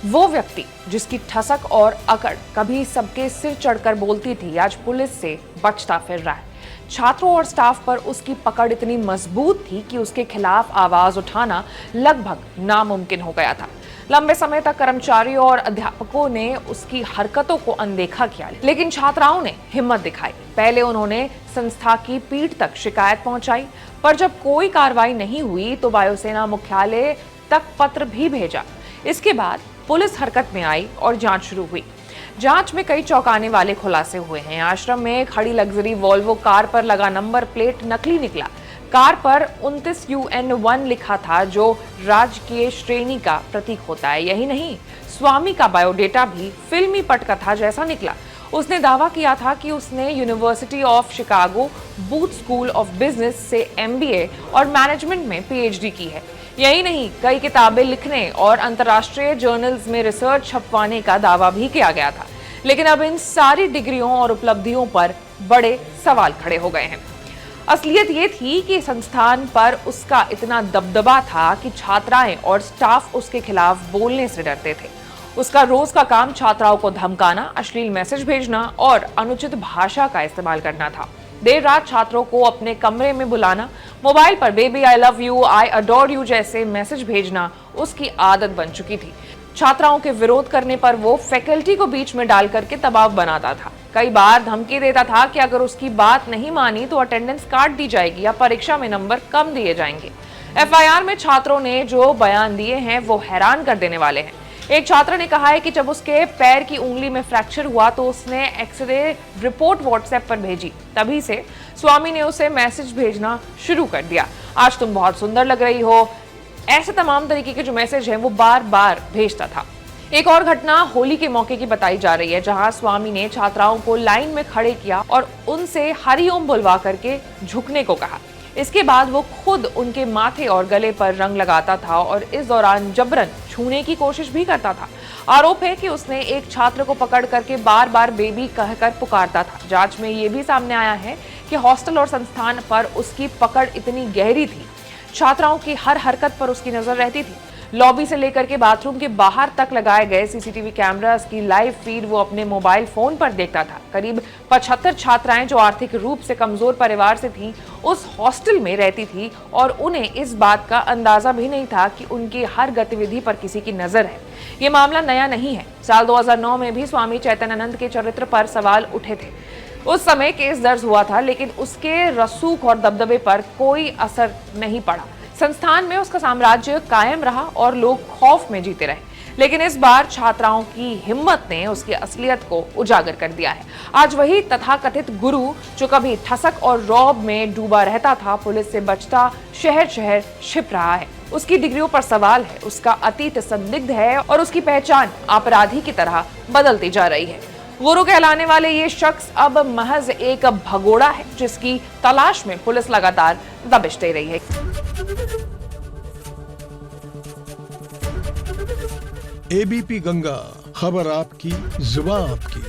वो व्यक्ति जिसकी ठसक और अकड़ कभी सबके सिर चढ़कर बोलती थी, आज पुलिस से बचता फिर रहा है। छात्रों और स्टाफ पर उसकी पकड़ इतनी मजबूत थी कि उसके खिलाफ आवाज उठाना लगभग नामुमकिन हो गया था। लंबे समय तक कर्मचारियों और अध्यापकों ने उसकी हरकतों को अनदेखा किया, लेकिन छात्राओं ने हिम्मत दिखाई। पहले उन्होंने संस्था की पीठ तक शिकायत पहुंचाई, पर जब कोई कार्रवाई नहीं हुई तो वायुसेना मुख्यालय तक पत्र भी भेजा। इसके बाद पुलिस हरकत में आई और जांच शुरू हुई। जांच में कई चौंकाने वाले खुलासे हुए हैं। आश्रम में खड़ी लग्जरी वॉल्वो कार पर लगा नंबर प्लेट नकली निकला। कार पर 29 UN1 लिखा था, जो राजकीय श्रेणी का प्रतीक होता है। यही नहीं, स्वामी का बायोडेटा भी फिल्मी पटकथा जैसा निकला। उसने दावा किया था कि उसने university of Chicago booth school of business से MBA और मैनेजमेंट में PhD की है। यही नहीं, कई किताबें लिखने और अंतर्राष्ट्रीय जर्नल्स में रिसर्च छपवाने का दावा भी किया गया था। लेकिन अब इन सारी डिग्रियों और उपलब्धियों पर बड़े सवाल खड़े हो गए हैं। असलियत ये थी कि संस्थान पर उसका इतना दबदबा था कि छात्राएं और स्टाफ उसके खिलाफ बोलने से डरते थे। उसका रोज का काम छात्राओं को धमकाना, अश्लील मैसेज भेजना और अनुचित भाषा का इस्तेमाल करना था। देर रात छात्रों को अपने कमरे में बुलाना, मोबाइल पर baby I love you, I adore you जैसे मैसेज भेजना उसकी आदत बन चुकी थी। छात्राओं के विरोध करने पर वो फैकल्टी को बीच में डाल करके दबाव बनाता था। कई बार धमकी देता था कि अगर उसकी बात नहीं मानी तो अटेंडेंस काट दी जाएगी या परीक्षा में नंबर कम दिए जाएंगे। FIR में छात्रों ने जो बयान दिए हैं वो हैरान कर देने वाले हैं। एक छात्र ने कहा है कि जब उसके पैर की उंगली में फ्रैक्चर हुआ तो उसने एक्सरे रिपोर्ट WhatsApp पर भेजी। तभी से स्वामी ने उसे मैसेज भेजना शुरू कर दिया। आज तुम बहुत सुंदर लग रही हो, ऐसे तमाम तरीके के जो मैसेज हैं वो बार बार भेजता था। एक और घटना होली के मौके की बताई जा रही है, जहां स्वामी ने छात्राओं को लाइन में खड़े किया और उनसे हरिओम बुलवा करके झुकने को कहा। इसके बाद वो खुद उनके माथे और गले पर रंग लगाता था और इस दौरान जबरन छूने की कोशिश भी करता था। आरोप है कि उसने एक छात्र को पकड़ करके बार बार बेबी कहकर पुकारता था। जांच में ये भी सामने आया है कि हॉस्टल और संस्थान पर उसकी पकड़ इतनी गहरी थी, छात्राओं की हर हरकत पर उसकी नजर रहती थी। लॉबी से लेकर के बाथरूम के बाहर तक लगाए गए CCTV कैमरास की लाइव फीड वो अपने मोबाइल फोन पर देखता था। करीब 75 छात्राएं जो आर्थिक रूप से कमजोर परिवार से थीं, उस हॉस्टल में रहती थी और उन्हें इस बात का अंदाजा भी नहीं था कि उनकी हर गतिविधि पर किसी की नजर है। ये मामला नया नहीं है। साल 2009 में भी स्वामी चैतन्यानंद के चरित्र पर सवाल उठे थे। उस समय केस दर्ज हुआ था, लेकिन उसके रसूख और दबदबे पर कोई असर नहीं पड़ा। संस्थान में उसका साम्राज्य कायम रहा और लोग खौफ में जीते रहे। लेकिन इस बार छात्राओं की हिम्मत ने उसकी असलियत को उजागर कर दिया है। आज वही तथाकथित गुरु जो कभी ठसक और रौब में डूबा रहता था, पुलिस से बचता शहर शहर छिप रहा है। उसकी डिग्रियों पर सवाल है, उसका अतीत संदिग्ध है और उसकी पहचान अपराधी की तरह बदलती जा रही है। गुरु कहलाने वाले ये शख्स अब महज एक भगोड़ा है, जिसकी तलाश में पुलिस लगातार दबिश दे रही है। ABP गंगा, खबर आपकी, जुबान आपकी।